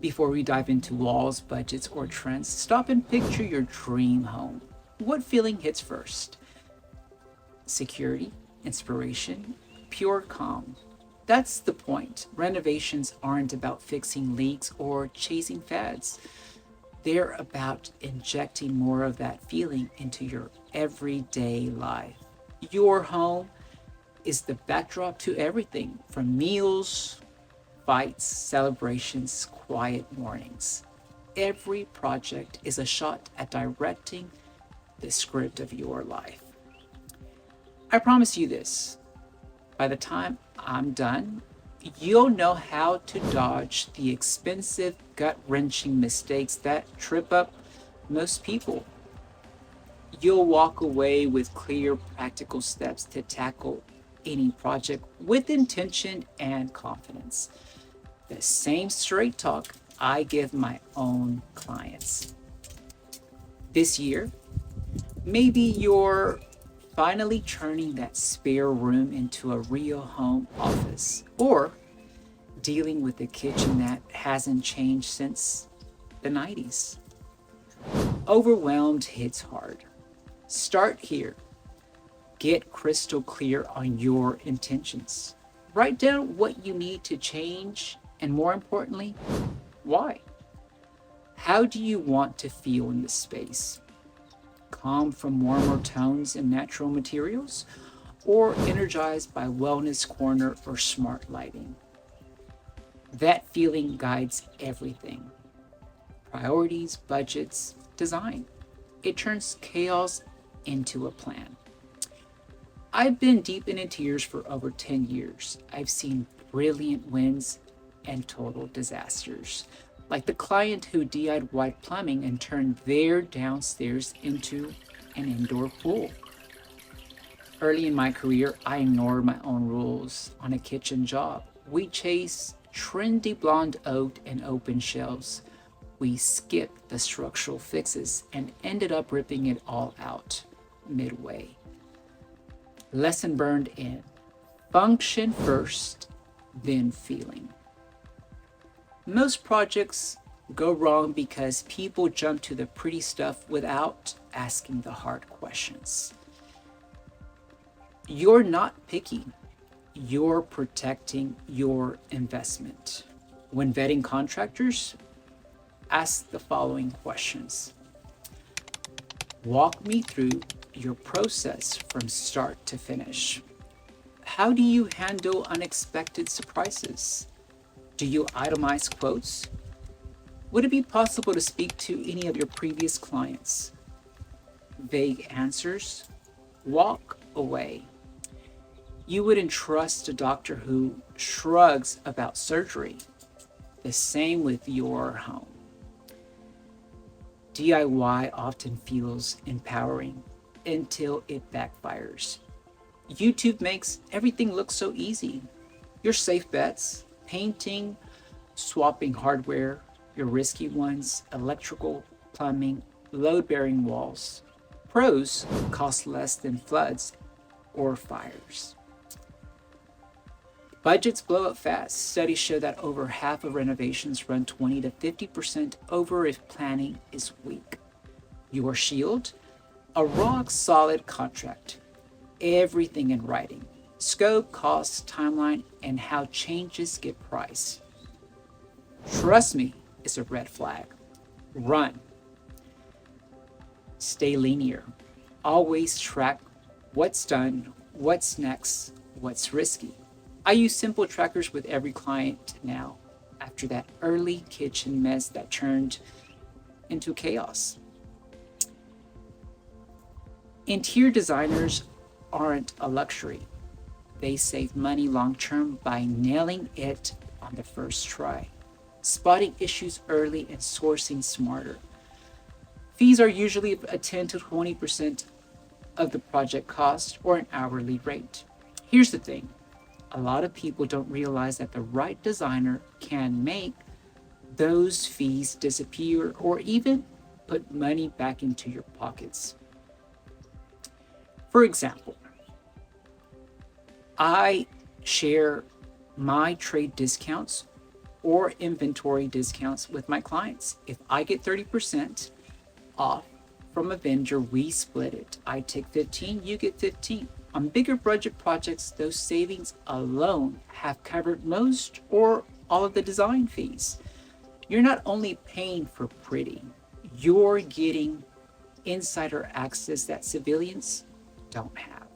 Before we dive into walls, budgets, or trends, stop and picture your dream home. What feeling hits first? Security, inspiration, pure calm. That's the point. Renovations aren't about fixing leaks or chasing fads. They're about injecting more of that feeling into your everyday life. Your home is the backdrop to everything from meals, fights, celebrations, quiet mornings. Every project is a shot at directing the script of your life. I promise you this, by the time I'm done, you'll know how to dodge the expensive, gut wrenching mistakes that trip up most people. You'll walk away with clear, practical steps to tackle any project with intention and confidence. The same straight talk I give my own clients. This year, maybe you're finally turning that spare room into a real home office, or dealing with a kitchen that hasn't changed since the 90s. Overwhelmed hits hard. Start here. Get crystal clear on your intentions. Write down what you need to change, and more importantly, why. How do you want to feel in this space? Calm from warmer tones and natural materials, or energized by wellness corner or smart lighting? That feeling guides everything: priorities, budgets, design. It turns chaos into a plan. I've been deep in tears for over 10 years. I've seen brilliant wins and total disasters. Like the client who DIY'd plumbing and turned their downstairs into an indoor pool. Early in my career, I ignored my own rules on a kitchen job. We chased trendy blonde oak and open shelves. We skipped the structural fixes and ended up ripping it all out midway. Lesson burned in. Function first, then feeling. Most projects go wrong because people jump to the pretty stuff without asking the hard questions. You're not picky, you're protecting your investment. When vetting contractors, ask the following questions. Walk me through your process from start to finish. How do you handle unexpected surprises? Do you itemize quotes? Would it be possible to speak to any of your previous clients? Vague answers? Walk away. You wouldn't trust a doctor who shrugs about surgery. The same with your home. DIY often feels empowering until it backfires. YouTube makes everything look so easy. Your safe bets, painting, swapping hardware, your risky ones, electrical, plumbing, load-bearing walls. Pros cost less than floods or fires. Budgets blow up fast. Studies show that over half of renovations run 20 to 50% over if planning is weak. Your shield? A rock solid contract. Everything in writing. Scope, cost, timeline, and how changes get priced. Trust me, it's a red flag. Run. Stay linear. Always track what's done, what's next, what's risky. I use simple trackers with every client now, after that early kitchen mess that turned into chaos. Interior designers aren't a luxury. They save money long term by nailing it on the first try, spotting issues early, and sourcing smarter. Fees are usually a 10 to 20% of the project cost or an hourly rate. Here's the thing. A lot of people don't realize that the right designer can make those fees disappear or even put money back into your pockets. For example, I share my trade discounts or inventory discounts with my clients. If I get 30% off from a vendor, we split it. I take 15, you get 15. On bigger budget projects, those savings alone have covered most or all of the design fees. You're not only paying for pretty, you're getting insider access that civilians don't have.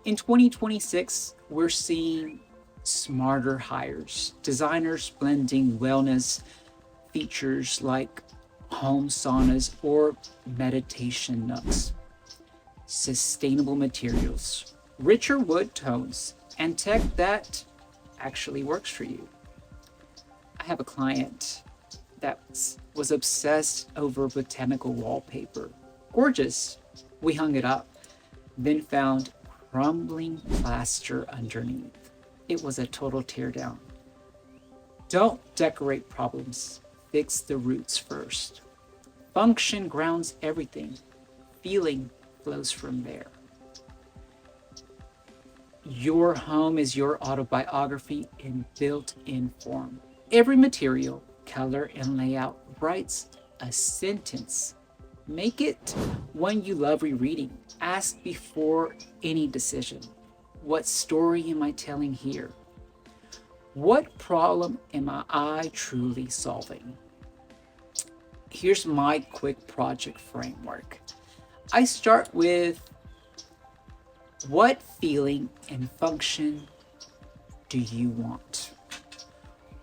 In 2026, we're seeing smarter hires, designers blending wellness features like home saunas or meditation nooks, sustainable materials, richer wood tones, and tech that actually works for you. I have a client that was obsessed over botanical wallpaper. Gorgeous. We hung it up, then found crumbling plaster underneath. It was a total teardown. Don't decorate problems, fix the roots first. Function grounds everything. Feeling flows from there. Your home is your autobiography in built-in form. Every material, color, and layout writes a sentence. Make it one you love rereading. Ask before any decision. What story am I telling here? What problem am I truly solving? Here's my quick project framework. I start with what feeling and function do you want?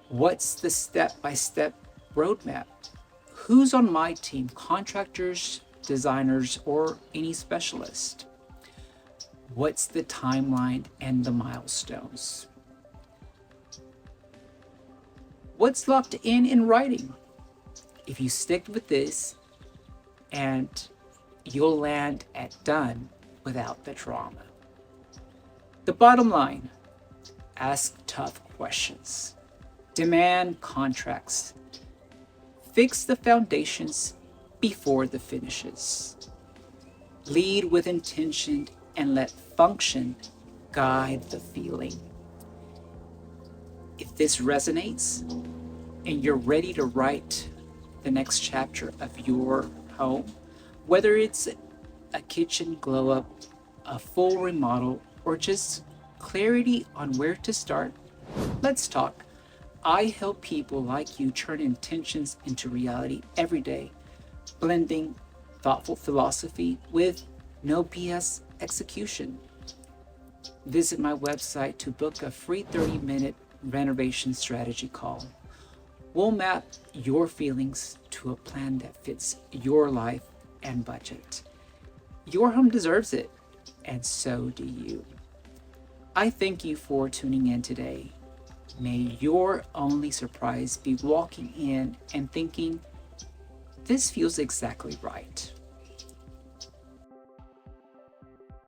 What's the step-by-step roadmap? Who's on my team? Contractors, designers, or any specialist? What's the timeline and the milestones? What's locked in writing? If you stick with this, and you'll land at done without the drama. The bottom line, ask tough questions. Demand contracts. Fix the foundations before the finishes. Lead with intention and let function guide the feeling. If this resonates and you're ready to write the next chapter of your home, whether it's a kitchen glow up, a full remodel, or just clarity on where to start, let's talk. I help people like you turn intentions into reality every day, blending thoughtful philosophy with no BS execution. Visit my website to book a free 30-minute renovation strategy call. We'll map your feelings to a plan that fits your life and budget. Your home deserves it, and so do you. I thank you for tuning in today. May your only surprise be walking in and thinking, this feels exactly right.